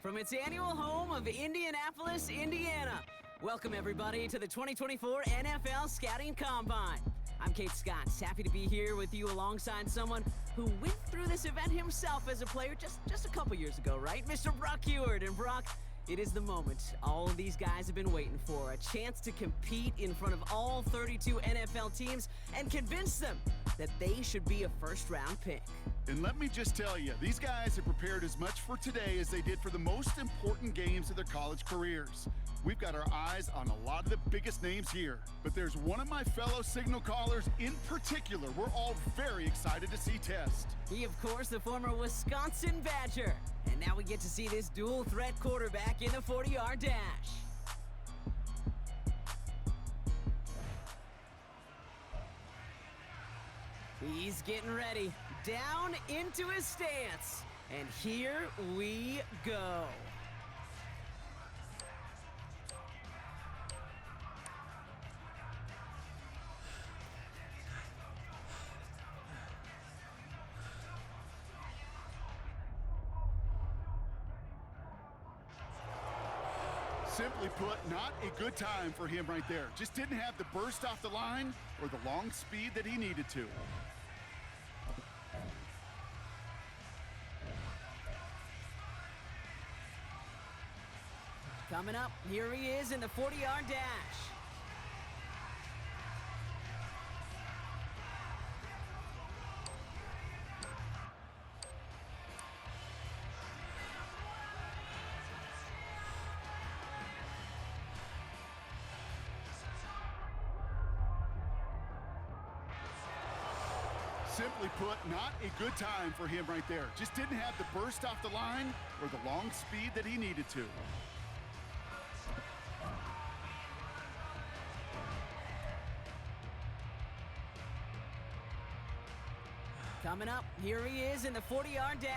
from its annual home of Indianapolis, Indiana. Welcome, everybody, to the 2024 NFL Scouting Combine. I'm Kate Scotts, happy to be here with you alongside someone who went through this event himself as a player just a couple years ago, right? Mr. Brock Ewart. And Brock, it is the moment all of these guys have been waiting for, a chance to compete in front of all 32 NFL teams and convince them that they should be a first-round pick. And let me just tell you, these guys have prepared as much for today as they did for the most important games of their college careers. We've got our eyes on a lot of the biggest names here, but there's one of my fellow signal callers in particular we're all very excited to see test. He, of course, the former Wisconsin Badger. And now we get to see this dual-threat quarterback in the 40-yard dash. He's getting ready, down into his stance, and here we go. Simply put, not a good time for him right there. Just didn't have the burst off the line or the long speed that he needed to. Coming up, here he is in the 40-yard dash. Simply put, not a good time for him right there. Just didn't have the burst off the line or the long speed that he needed to. Coming up, here he is in the 40-yard dash.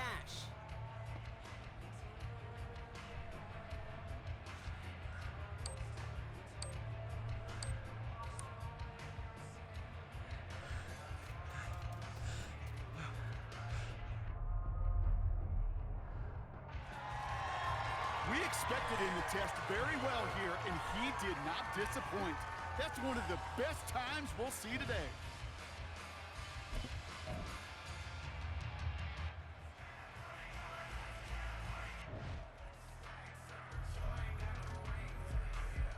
We expected him to test very well here, and he did not disappoint. That's one of the best times we'll see today.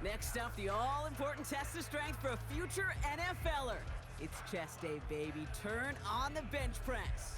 Next up, the all-important test of strength for a future NFLer. It's chest day, baby. Turn on the bench press.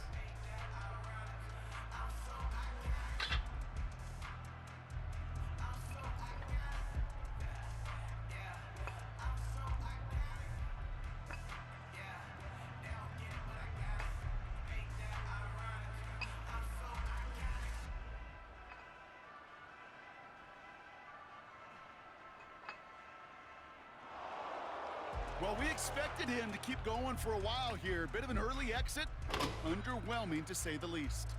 Well, we expected him to keep going for a while here. Bit of an early exit, underwhelming to say the least.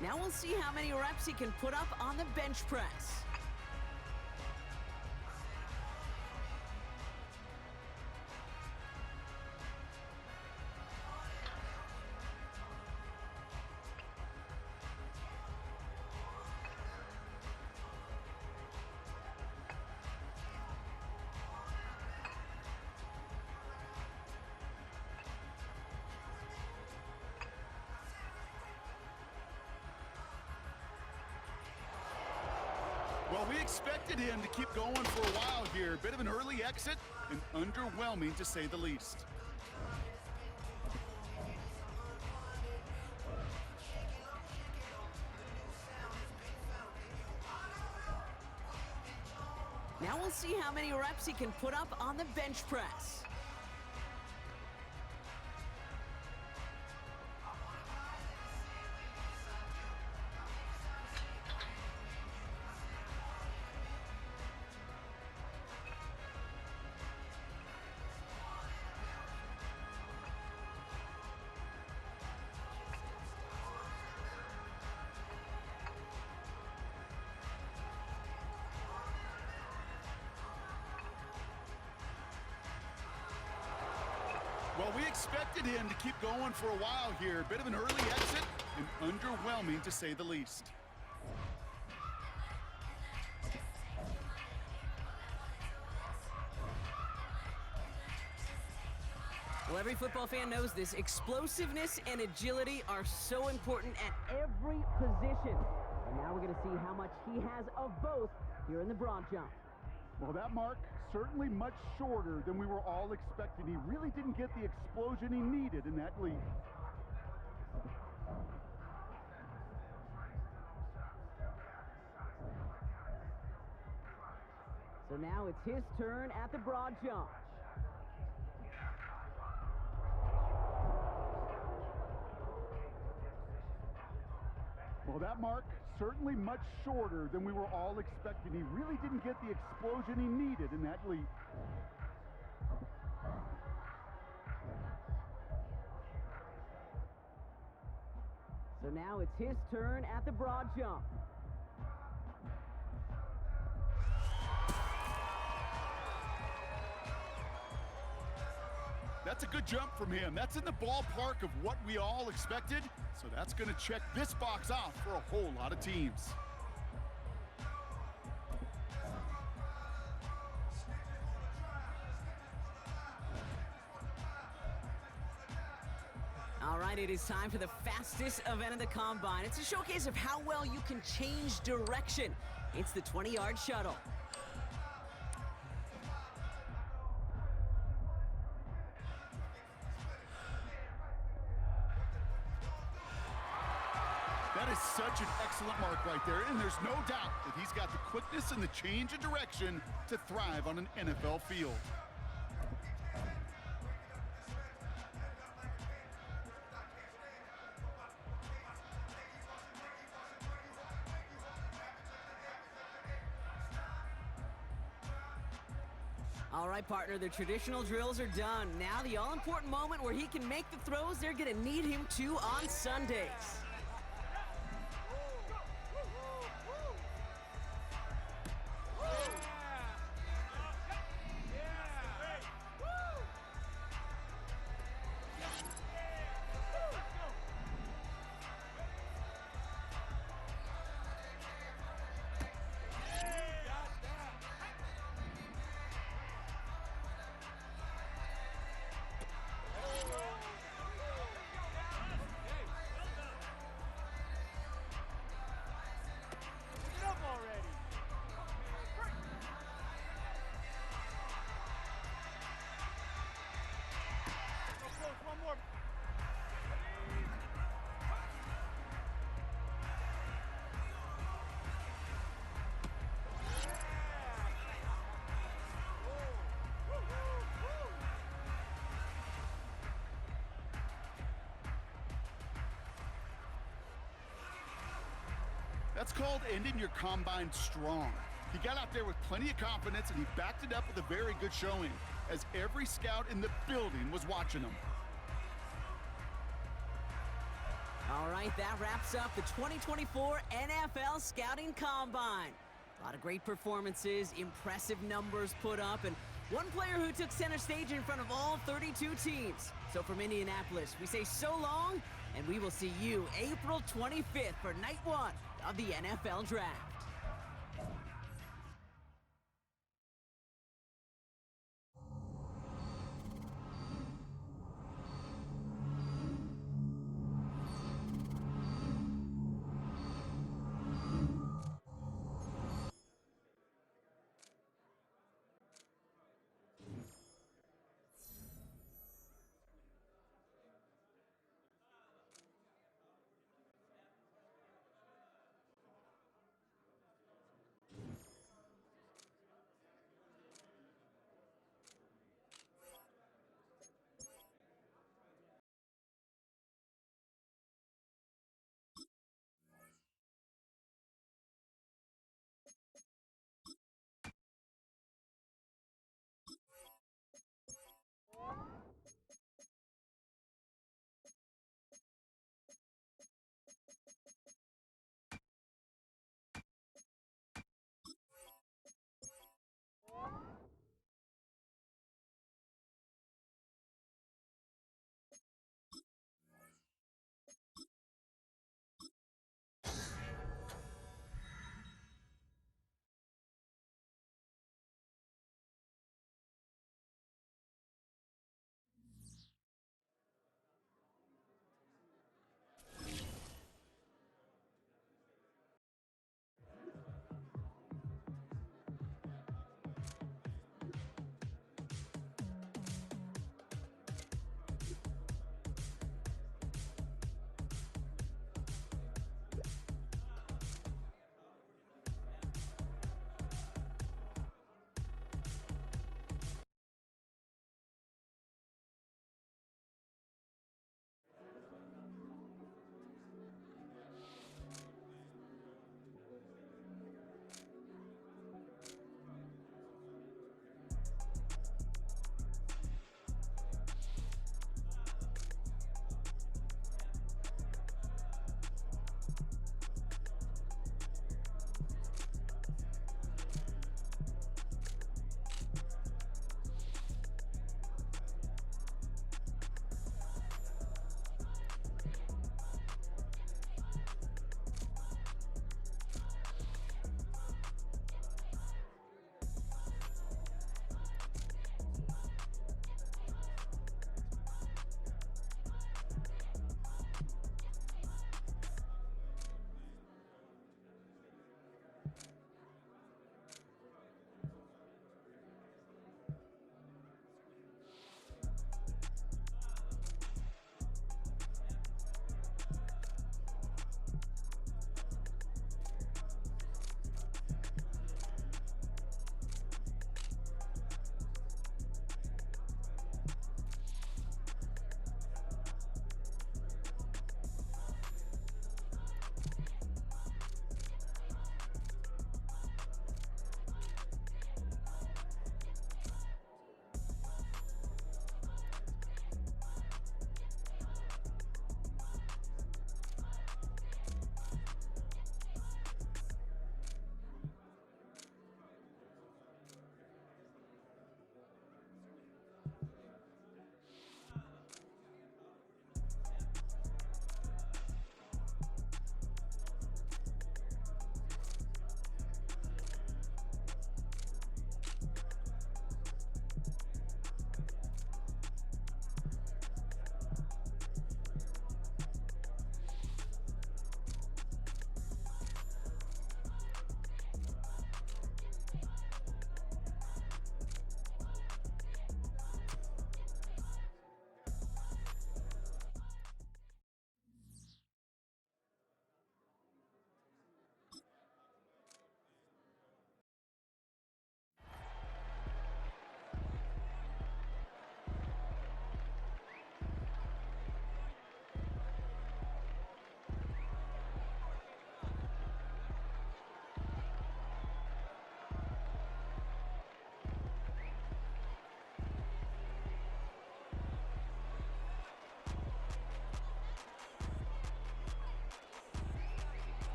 Now we'll see how many reps he can put up on the bench press. Well, we expected him to keep going for a while here. Bit of an early exit and underwhelming to say the least. Now we'll see how many reps he can put up on the bench press. Well, we expected him to keep going for a while here. Bit of an early exit and underwhelming to say the least. Well, every football fan knows this. Explosiveness and agility are so important at every position. And now we're going to see how much he has of both here in the broad jump. Well, that mark certainly much shorter than we were all expecting. He really didn't get the explosion he needed in that leap. So now it's his turn at the broad jump. Well, that mark certainly much shorter than we were all expecting. He really didn't get the explosion he needed in that leap. So now it's his turn at the broad jump. That's a good jump from him. That's in the ballpark of what we all expected. So that's going to check this box off for a whole lot of teams. All right, it is time for the fastest event of the Combine. It's a showcase of how well you can change direction. It's the 20-yard shuttle. That is such an excellent mark right there, and there's no doubt that he's got the quickness and the change of direction to thrive on an NFL field. All right, partner, the traditional drills are done. Now the all-important moment where he can make the throws they're going to need him to on Sundays. That's called ending your combine strong. He got out there with plenty of confidence, and he backed it up with a very good showing, as every scout in the building was watching him. All right, that wraps up the 2024 NFL Scouting Combine. A lot of great performances, impressive numbers put up, and one player who took center stage in front of all 32 teams. So from Indianapolis, we say so long, and we will see you April 25th for night one of the NFL Draft.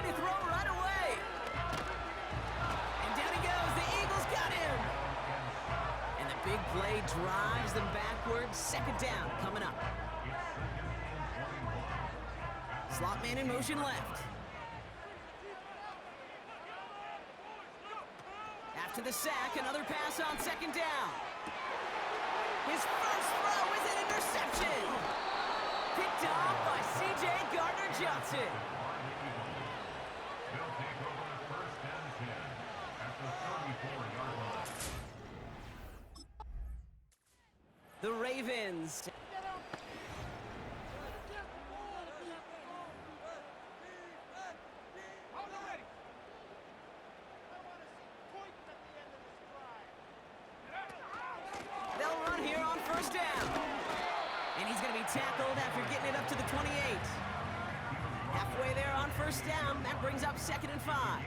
to throw right away. And down he goes. The Eagles got him. And the big play drives them backwards. Second down coming up. Slot man in motion left. After the sack, another pass on second down. His first throw is an interception. Picked off by C.J. Gardner-Johnson. The Ravens. They'll run here on first down. And he's going to be tackled after getting it up to the 28. Halfway there on first down. That brings up 2nd and 5.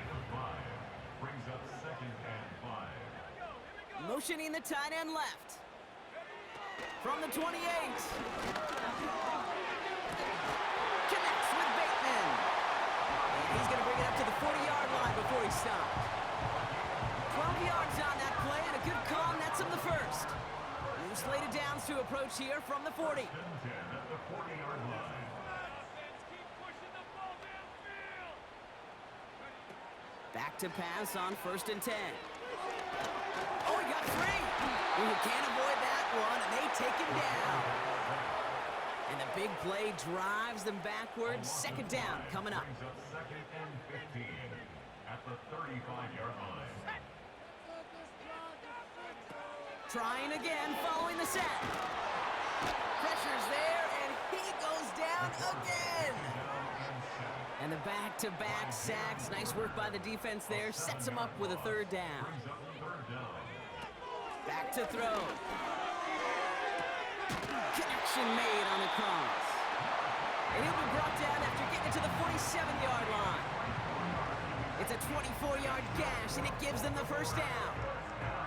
Motioning the tight end left. From the 28. Connects with Bateman. And he's going to bring it up to the 40-yard line before he stopped. 12 yards on that play, and a good call nets him the first. New slated downs to approach here from the 40. Back to pass on 1st and 10. Oh, he got 3. Ooh, can't avoid that one, and they take him down. And the big play drives them backwards. 2nd down coming up. 2nd and 15 at the 35-yard line. Trying again following the sack. Pressure's there, and he goes down again. And the back-to-back sacks. Nice work by the defense there. Sets him up with a 3rd down. Back to throw. Connection made on the cross. And he'll be brought down after getting it to the 47-yard line. It's a 24-yard gash, and it gives them the first down.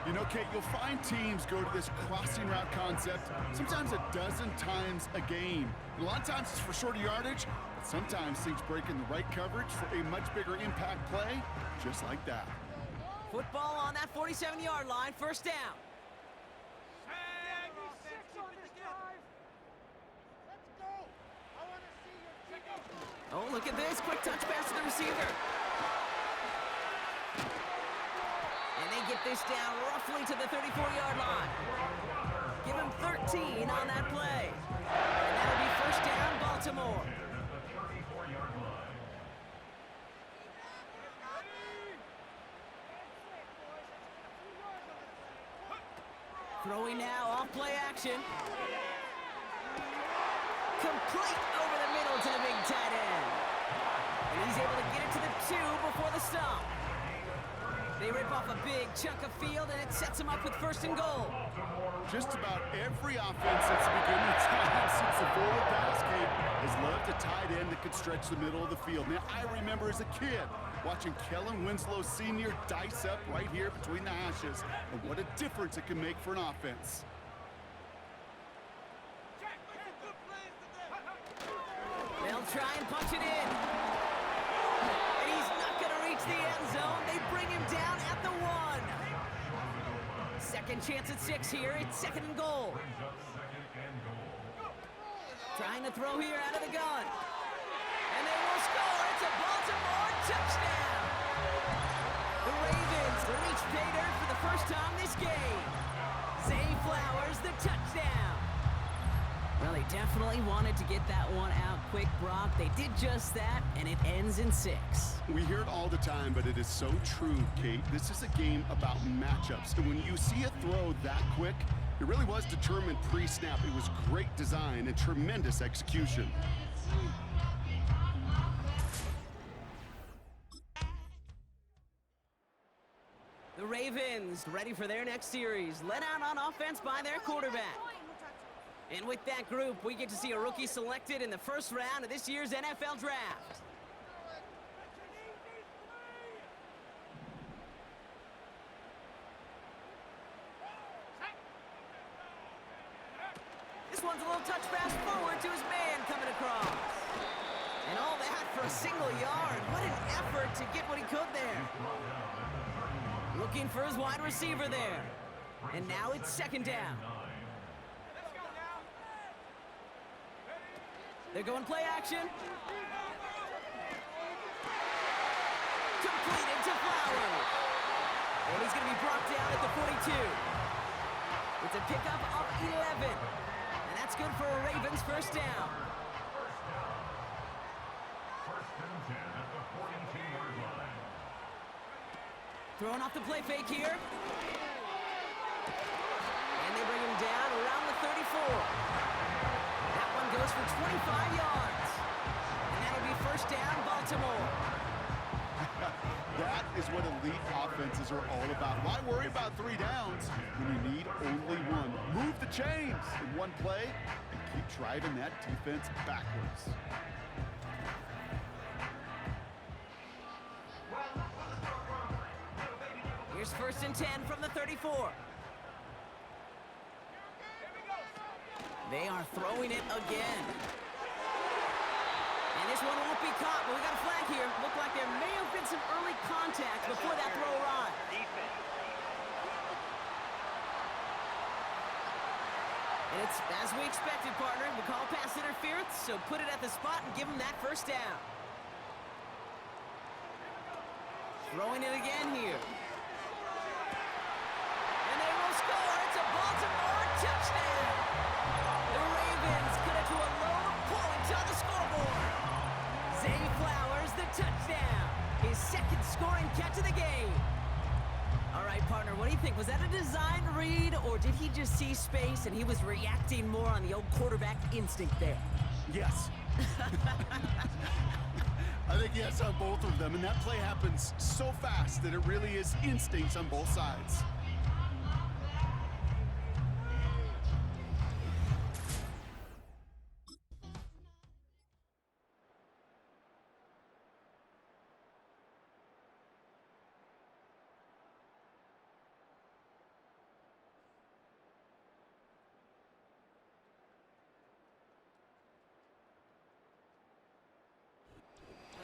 You know, Kate, you'll find teams go to this crossing route concept sometimes a dozen times a game. And a lot of times it's for shorter yardage, but sometimes things break in the right coverage for a much bigger impact play, just like that. Football on that 47-yard line, first down. Oh, look at this. Quick touch pass to the receiver. And they get this down roughly to the 34-yard line. Give him 13 on that play. And that'll be first down, Baltimore. Throwing now, off play action. Complete over the middle to the big tight end. And he's able to get it to the 2 before the stop. They rip off a big chunk of field, and it sets him up with 1st and goal. Just about every offense since the beginning of time, since the forward pass game, has loved a tight end that could stretch the middle of the field. Now, I remember as a kid watching Kellen Winslow Sr. dice up right here between the hashes, and what a difference it can make for an offense. They'll try and punch it in. And he's not going to reach the end zone. They bring him down at the 1. Second chance at 6 here. It's 2nd and goal. Trying to throw here out of the gun. And they will score. It's a Baltimore touchdown. The Ravens reach pay dirt for the first time this game. Zay Flowers, the touchdown. Well, they definitely wanted to get that one out quick, Brock. They did just that, and it ends in 6. We hear it all the time, but it is so true, Kate. This is a game about matchups. And when you see a throw that quick, it really was determined pre-snap. It was great design and tremendous execution. The Ravens ready for their next series. Led out on offense by their quarterback. And with that group, we get to see a rookie selected in the first round of this year's NFL Draft. This one's a little touch pass forward to his man coming across. And all that for a single yard. What an effort to get what he could there. Looking for his wide receiver there. And now it's second down. They're going play action. Completed to Flowers. And he's going to be brought down at the 42. It's a pickup of 11. And that's good for a Ravens first down. First and 10 at the 42-yard line. Throwing off the play fake here. And they bring him down around the 34. That one goes for 25 yards. And that'll be first down, Baltimore. That is what elite offenses are all about. Why worry about 3 downs when you need only one? Move the chains in one play and keep driving that defense backwards. Here's first and 10 from the 34. They are throwing it again. And this one won't be caught, but we got a flag here. Looked like there may have been some early contact before that throw arrived. And it's as we expected, partner. We call pass interference, so put it at the spot and give them that first down. Throwing it again here. And they will score. It's a Baltimore touchdown. The Ravens cut it to a low point on the scoreboard. Zay Flowers, the touchdown. His second scoring catch of the game. All right, partner, what do you think? Was that a design read, or did he just see space and he was reacting more on the old quarterback instinct there? Yes. I think yes on both of them, and that play happens so fast that it really is instincts on both sides.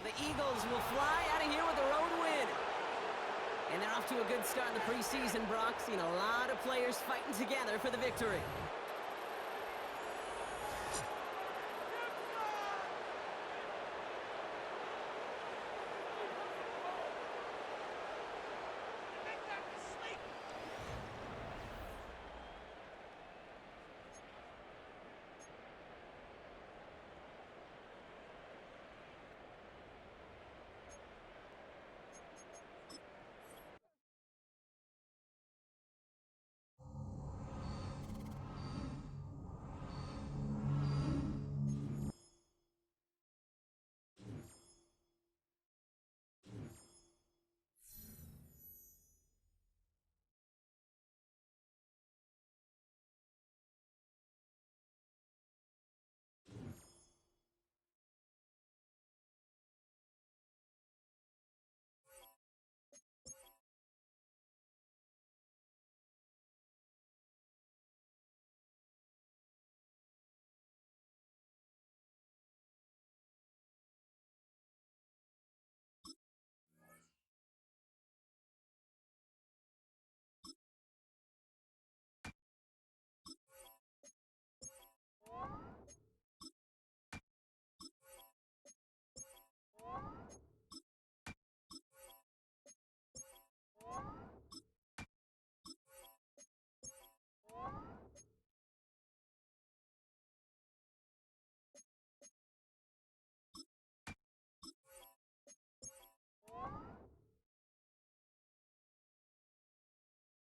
The Eagles will fly out of here with a road win. And they're off to a good start in the preseason, Brock. Seen a lot of players fighting together for the victory.